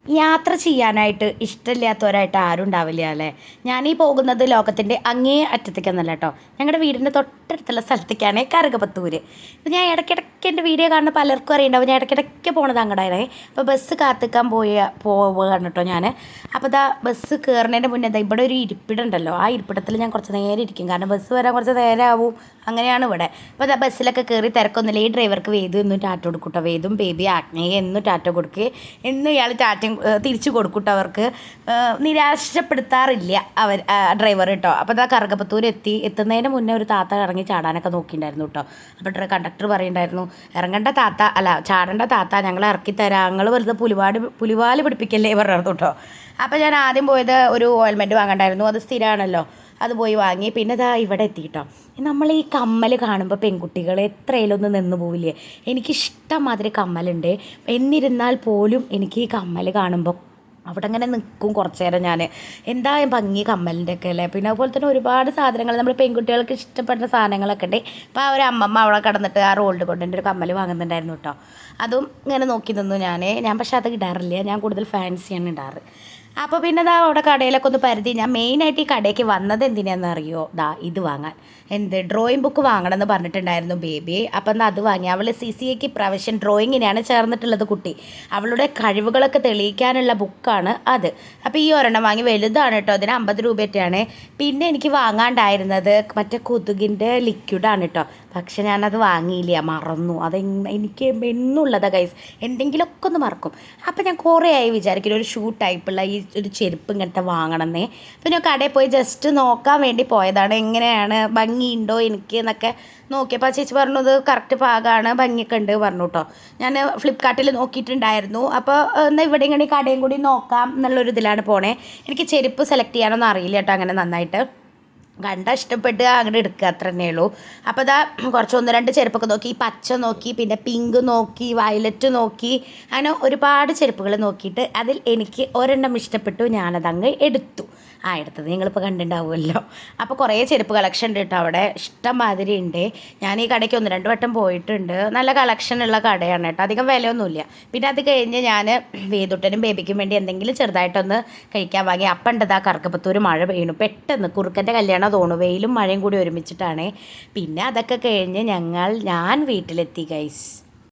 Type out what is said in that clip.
യാത്ര ചെയ്യാനായിട്ട് ഇഷ്ടമില്ലാത്തവരായിട്ട് ആരും ഉണ്ടാവില്ല അല്ലേ. ഞാനീ പോകുന്നത് ലോകത്തിൻ്റെ അങ്ങേ അറ്റത്തേക്കൊന്നല്ല കേട്ടോ, ഞങ്ങളുടെ വീടിൻ്റെ തൊട്ടടുത്തുള്ള സ്ഥലത്തേക്കാണ് കറുകപ്പത്തൂർ. അപ്പോൾ ഞാൻ ഇടയ്ക്കിടയ്ക്ക് എൻ്റെ വീഡിയോ കാണുന്ന പലർക്കും അറിയണ്ടാവും, ഞാൻ ഇടയ്ക്കിടയ്ക്ക് പോണത് അങ്ങടായിരുന്നേ. അപ്പോൾ ബസ് കാത്തിക്കാൻ പോവുകയാണ് കേട്ടോ ഞാൻ. അപ്പോൾ ഇതാ ബസ് കയറുന്നതിൻ്റെ മുന്നേ ഇവിടെ ഒരു ഇരിപ്പിടുണ്ടല്ലോ, ആ ഇരിപ്പിടത്തിൽ ഞാൻ കുറച്ച് നേരം ഇരിക്കും, കാരണം ബസ് വരാൻ കുറച്ച് നേരം ആവും. അങ്ങനെയാണ് ഇവിടെ. അപ്പോൾ ഇതാ ബസ്സിലൊക്കെ കയറി തിരക്കൊന്നുമില്ല. ഈ ഡ്രൈവർക്ക് വേദു എന്നും ടാറ്റ കൊടുക്കൂട്ടോ, വേദും ബേബി ആഗ്നേയ എന്നും ടാറ്റ കൊടുക്കുക, എന്നും ഇയാൾ ടാറ്റയും തിരിച്ചു കൊടുക്കൂട്ടോ. അവർക്ക് നിരാശപ്പെടുത്താറില്ല ഡ്രൈവർ കേട്ടോ. അപ്പോൾ ഇതാ കറുകപ്പത്തൂർ എത്തുന്നതിന് മുന്നേ ഒരു താത്ത ഇറങ്ങി ചാടാനൊക്കെ നോക്കിയിട്ടുണ്ടായിരുന്നു കേട്ടോ. അപ്പോൾ കണ്ടക്ടർ പറയുന്നുണ്ടായിരുന്നു, ഇറങ്ങേണ്ട താത്ത അല്ല ചാടേണ്ട താത്ത, ഞങ്ങൾ ഇറക്കിത്തരാം, ഞങ്ങൾ വെറുതെ പുലിവാല് പിടിപ്പിക്കല്ലേ പറഞ്ഞു കേട്ടോ. അപ്പോൾ ഞാൻ ആദ്യം പോയത് ഒരു ഓയിൽമെൻറ്റ് വാങ്ങണ്ടായിരുന്നു, അത് സ്ഥിരമാണല്ലോ, അത് പോയി വാങ്ങി. പിന്നെ ഇതാ ഇവിടെ എത്തിയിട്ടോ. നമ്മൾ ഈ കമ്മൽ കാണുമ്പോൾ പെൺകുട്ടികൾ എത്രയിലും ഒന്ന് നിന്ന് പോവില്ലേ. എനിക്കിഷ്ടം മാതിരി കമ്മലുണ്ട്, എന്നിരുന്നാൽ പോലും എനിക്ക് ഈ കമ്മൽ കാണുമ്പോൾ അവിടെ അങ്ങനെ നിൽക്കും കുറച്ച് നേരം. ഞാൻ എന്താ ഭംഗി കമ്മലിൻ്റെ ഒക്കെ അല്ലേ. പിന്നെ അതുപോലെ തന്നെ ഒരുപാട് സാധനങ്ങൾ നമ്മൾ പെൺകുട്ടികൾക്ക് ഇഷ്ടപ്പെടുന്ന സാധനങ്ങളൊക്കെ ഉണ്ട്. അപ്പോൾ ആ ഒരു അമ്മമ്മ അവിടെ കിടന്നിട്ട് ആ റോൾഡ് കൊണ്ടിൻ്റെ ഒരു കമ്മൽ വാങ്ങുന്നുണ്ടായിരുന്നു കേട്ടോ. അതും ഇങ്ങനെ നോക്കി നിന്നു ഞാൻ പക്ഷേ അത് ഇടാറില്ല, ഞാൻ കൂടുതൽ ഫാൻസിയാണ് ഇടാറ്. അപ്പോൾ പിന്നെ ദാ അവിടെ കടയിലൊക്കെ ഒന്ന് പരിധി. ഞാൻ മെയിനായിട്ട് ഈ കടയ്ക്ക് വന്നത് എന്തിനാണെന്ന് അറിയോ, ഇത് വാങ്ങാൻ, ഡ്രോയിങ് ബുക്ക് വാങ്ങണം എന്ന് പറഞ്ഞിട്ടുണ്ടായിരുന്നു ബേബി. അപ്പം എന്നാൽ അത് വാങ്ങി. അവൾ CCAക്ക് പ്രാവശ്യം ഡ്രോയിങ്ങിനാണ് ചേർന്നിട്ടുള്ളത് കുട്ടി. അവളുടെ കഴിവുകളൊക്കെ തെളിയിക്കാനുള്ള ബുക്കാണ് അത്. അപ്പോൾ ഈ ഒരെണ്ണം വാങ്ങി, വലുതാണ് കേട്ടോ, അതിന് 50 രൂപയൊക്കെയാണ്. പിന്നെ എനിക്ക് വാങ്ങാണ്ടായിരുന്നത് മറ്റേ കൊതുകിൻ്റെ ലിക്വിഡാണ് കേട്ടോ, പക്ഷെ ഞാനത് വാങ്ങിയില്ല, മറന്നു. എനിക്ക് എന്നുള്ളതാണ് ഗൈസ്, എന്തെങ്കിലുമൊക്കെ ഒന്ന് മറക്കും. അപ്പോൾ ഞാൻ കുറേ ആയി വിചാരിക്കുന്നു ഒരു ഷൂ ടൈപ്പുള്ള ഈ ഒരു ചെരുപ്പ് ഇങ്ങനത്തെ വാങ്ങണമെന്നേ. പിന്നെ കടയിൽ പോയി ജസ്റ്റ് നോക്കാൻ വേണ്ടി പോയതാണ്, എങ്ങനെയാണ് ഭംഗിയുണ്ടോ എനിക്ക് എന്നൊക്കെ നോക്കിയപ്പോൾ ചേച്ചി പറഞ്ഞു ഇത് കറക്റ്റ് പാകമാണ്, ഭംഗിയൊക്കെ ഉണ്ട് പറഞ്ഞു കേട്ടോ. ഞാൻ ഫ്ലിപ്കാർട്ടിൽ നോക്കിയിട്ടുണ്ടായിരുന്നു. അപ്പോൾ എന്നാൽ ഇവിടെ ഇങ്ങനെ കടയും കൂടി നോക്കാം എന്നുള്ളൊരു ഇതിലാണ് പോണേ. എനിക്ക് ചെരുപ്പ് സെലക്ട് ചെയ്യാനൊന്നും അറിയില്ല കേട്ടോ അങ്ങനെ നന്നായിട്ട്. കണ്ട ഇഷ്ടപ്പെട്ട് അങ്ങനെ എടുക്കുക, അത്ര തന്നെ ഉള്ളൂ. അപ്പോൾ ഇതാ കുറച്ച് 1-2 ചെരുപ്പൊക്കെ നോക്കി, പച്ച നോക്കി, പിന്നെ പിങ്ക് നോക്കി, വയലറ്റ് നോക്കി, അങ്ങനെ ഒരുപാട് ചെരുപ്പുകൾ നോക്കിയിട്ട് അതിൽ എനിക്ക് ഒരെണ്ണം ഇഷ്ടപ്പെട്ടു, ഞാനതങ്ങ് എടുത്തു. എടുത്തത് നിങ്ങളിപ്പോൾ കണ്ടിട്ടുണ്ടാവുമല്ലോ. അപ്പോൾ കുറേ ചെരുപ്പ് കളക്ഷൻ ഉണ്ട് കേട്ടോ അവിടെ, ഇഷ്ടം മാതിരി ഉണ്ട്. ഞാൻ ഈ കടയ്ക്ക് 1-2 വട്ടം പോയിട്ടുണ്ട്, നല്ല കളക്ഷനുള്ള കടയാണ് കേട്ടോ, അധികം വിലയൊന്നുമില്ല. പിന്നെ അത് കഴിഞ്ഞ് ഞാൻ വേദുട്ടനും ബേബിക്കും വേണ്ടി എന്തെങ്കിലും ചെറുതായിട്ടൊന്ന് കഴിക്കാൻ വാങ്ങി. അപ്പം ഉണ്ടത് ആ കറുകപ്പത്തൂർ മഴ പെയ്യണു, പെട്ടെന്ന് കുറുക്കൻ്റെ കല്യാണം തോന്നുന്നു, വെയിലും മഴയും കൂടി ഒരുമിച്ചിട്ടാണ്. പിന്നെ അതൊക്കെ കഴിഞ്ഞ് ഞാൻ വീട്ടിലെത്തി ഗൈസ്.